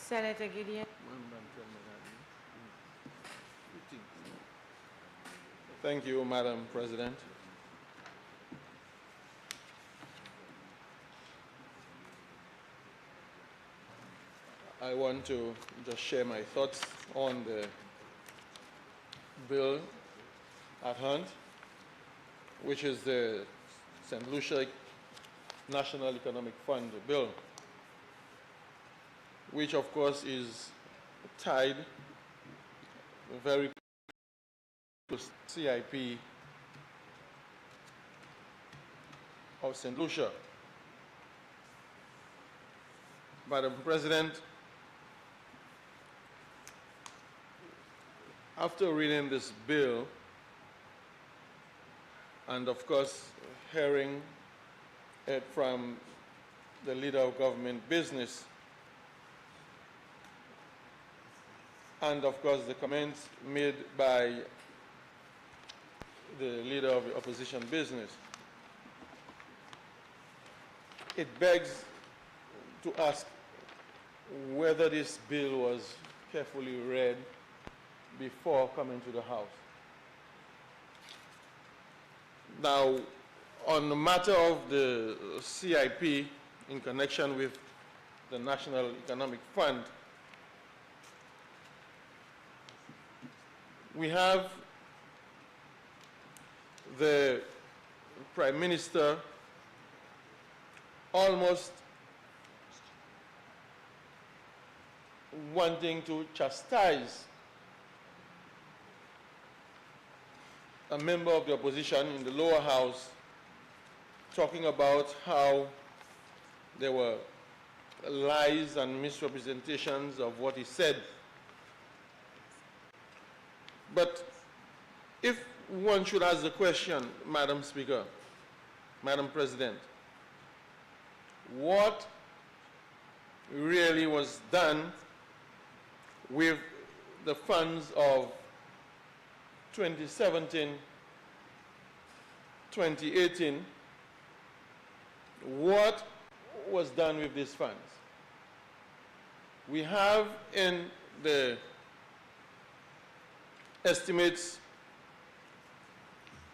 Senator Gedeon. Thank you, Madam President. I want to just share my thoughts on the bill at hand, which is the St. Lucia National Economic Fund bill, which of course is tied very close to CIP of St. Lucia. Madam President, after reading this bill, and of course hearing it from the leader of government business, and of course the comments made by the leader of the opposition business, it begs to ask whether this bill was carefully read before coming to the House. Now, on the matter of the CIP in connection with the National Economic Fund, we have the Prime Minister almost wanting to chastise a member of the opposition in the lower house, talking about how there were lies and misrepresentations of what he said. But if one should ask the question, Madam Speaker, Madam President, what really was done with the funds of 2017, 2018, what was done with these funds? We have in the estimates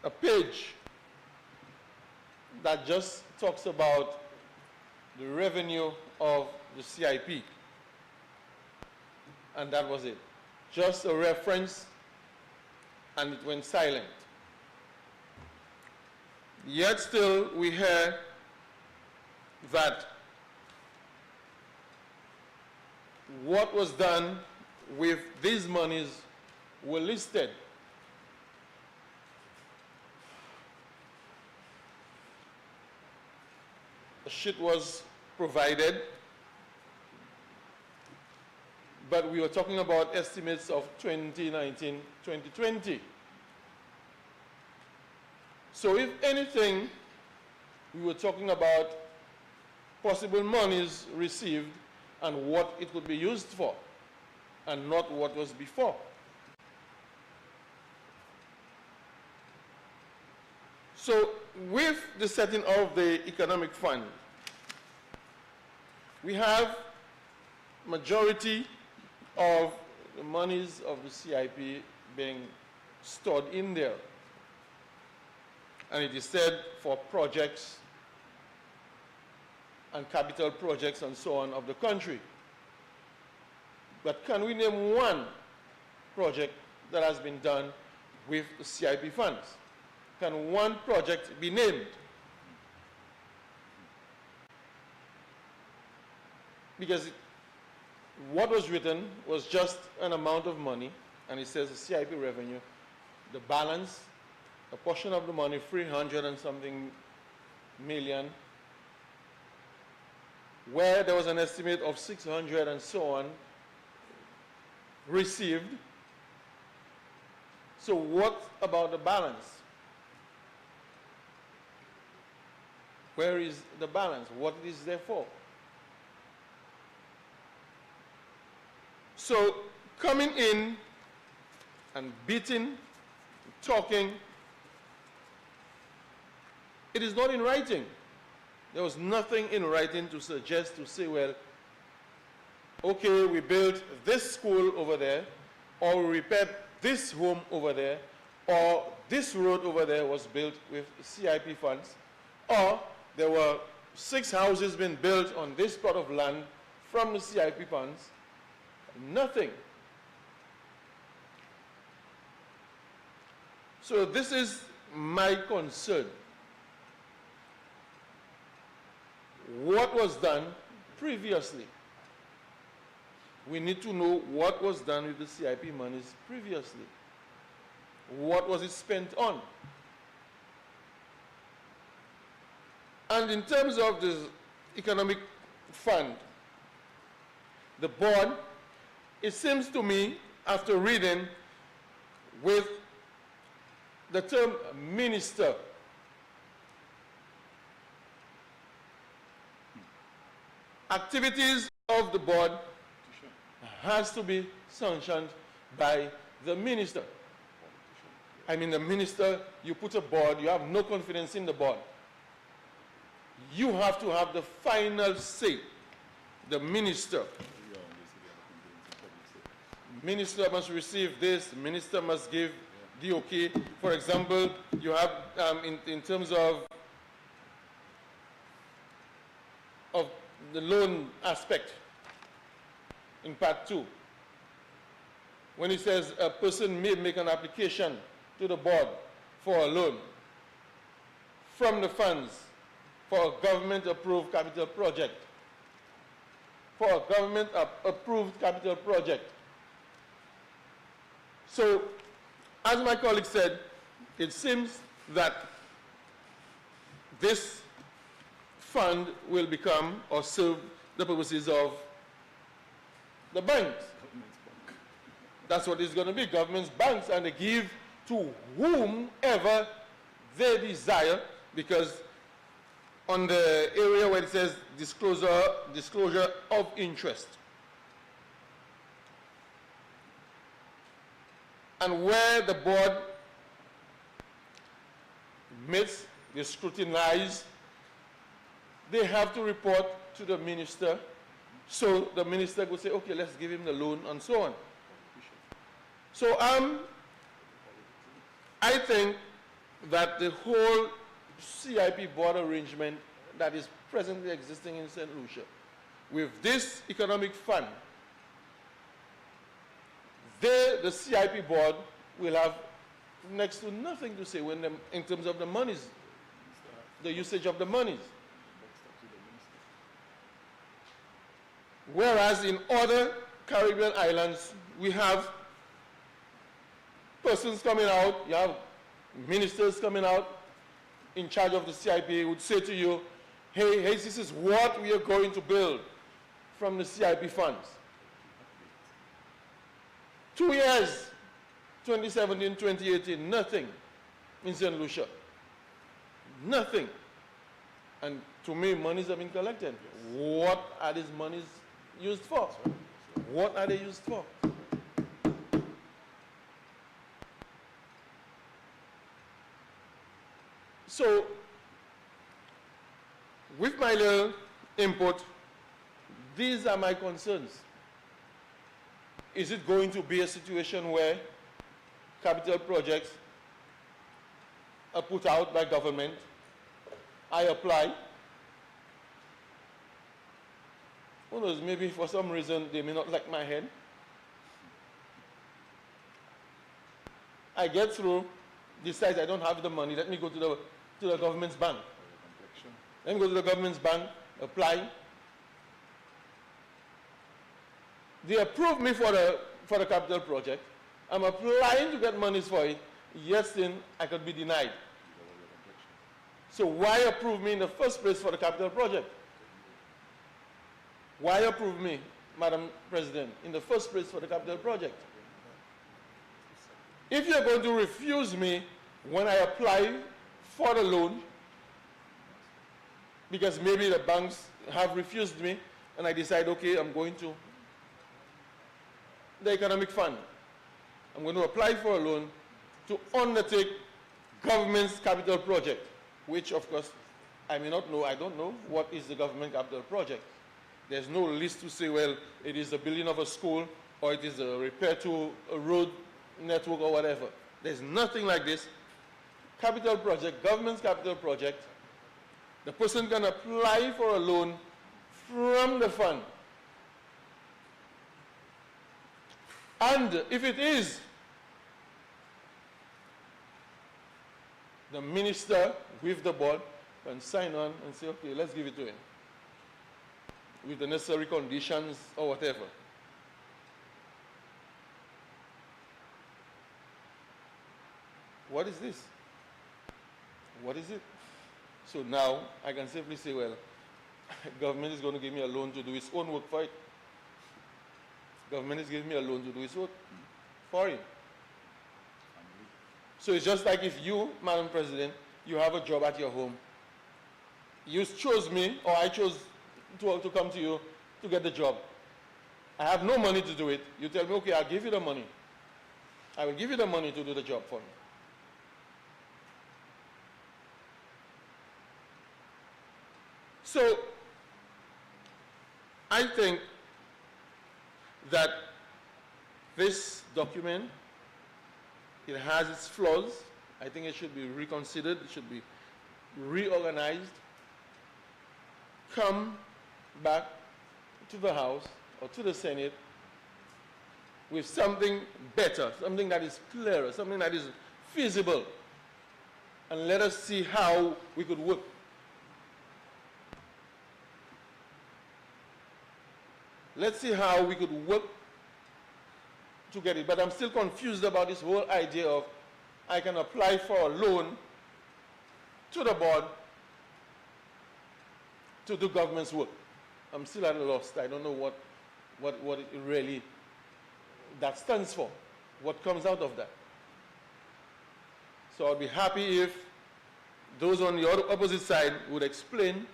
a page that just talks about the revenue of the CIP, and that was it. Just a reference, and it went silent. Yet still we hear that what was done with these monies were listed. A sheet was provided, but we were talking about estimates of 2019, 2020. So if anything, we were talking about possible monies received and what it could be used for, and not what was before. So with the setting of the economic fund, we have majority of the monies of the CIP being stored in there. And it is said for projects and capital projects and so on of the country. But can we name one project that has been done with the CIP funds? Can one project be named? Because what was written was just an amount of money, and it says the CIP revenue, the balance, a portion of the money, 300 and something million, where there was an estimate of 600 and so on received. So what about the balance? Where is the balance? What is there for? So coming in and beating, talking, it is not in writing. There was nothing in writing to suggest, to say, well, okay, we built this school over there, or we repaired this home over there, or this road over there was built with CIP funds, or there were 6 houses being built on this plot of land from the CIP funds. Nothing. So this is my concern. What was done previously? We need to know what was done with the CIP monies previously. What was it spent on? And in terms of the economic fund, the board, it seems to me, after reading, with the term minister, activities of the board has to be sanctioned by the minister. I mean, the minister, you put a board, you have no confidence in the board. You have to have the final say, the minister. Minister must receive this, minister must give the okay. For example, you have, in terms of the loan aspect, in part 2, when it says a person may make an application to the board for a loan from the funds for a government-approved capital project. For a government-approved capital project. So, as my colleague said, it seems that this fund will become or serve the purposes of the banks. That's what it's going to be, government's banks, and they give to whomever they desire, because on the area where it says disclosure of interest, and where the board meets, they scrutinize, they have to report to the minister. So the minister would say, okay, let's give him the loan, and so on. So I think that the whole CIP board arrangement that is presently existing in St. Lucia, with this economic fund, the CIP board will have next to nothing to say in terms of the monies, the usage of the monies. Whereas in other Caribbean islands, we have persons coming out, you have ministers coming out in charge of the CIP who would say to you, hey, this is what we are going to build from the CIP funds. 2 years, 2017, 2018, nothing in St. Lucia. Nothing. And to me, monies have been collected. What are these monies used for? What are they used for? So, with my little input, these are my concerns. Is it going to be a situation where capital projects are put out by government, I apply, who knows, maybe for some reason they may not like my head, I get through, decide I don't have the money, let me go to the government's bank. Let me go to the government's bank, apply. They approve me for the capital project. I'm applying to get monies for it. Yes, then I could be denied. So why approve me in the first place for the capital project? Why approve me, Madam President, in the first place for the capital project? If you're going to refuse me when I apply for the loan, because maybe the banks have refused me, and I decide, okay, I'm going to the economic fund. I'm going to apply for a loan to undertake government's capital project, which of course I may not know, I don't know what is the government capital project. There's no list to say, well, it is the building of a school, or it is a repair to a road network or whatever. There's nothing like this. Capital project, government's capital project, the person can apply for a loan from the fund. And if it is the minister with the board, can sign on and say, okay, let's give it to him, with the necessary conditions or whatever. What is this? What is it? So now I can safely say, well, government is going to give me a loan to do its own work for it. Government is giving me a loan to do its work for it. So it's just like if you, Madam President, you have a job at your home. You chose me, or I chose to come to you to get the job. I have no money to do it. You tell me, okay, I'll give you the money. I will give you the money to do the job for me. So I think that this document, it has its flaws. I think it should be reconsidered. It should be reorganized. Come back to the House or to the Senate with something better, something that is clearer, something that is feasible. And let us see how we could work. Let's see how we could work to get it. But I'm still confused about this whole idea of I can apply for a loan to the board to do government's work. I'm still at a loss. I don't know what it really that stands for, what comes out of that. So I'd be happy if those on the opposite side would explain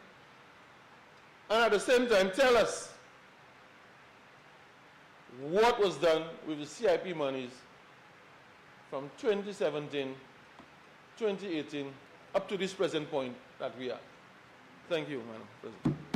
and at the same time tell us what was done with the CIP monies from 2017, 2018, up to this present point that we are. Thank you, Madam President.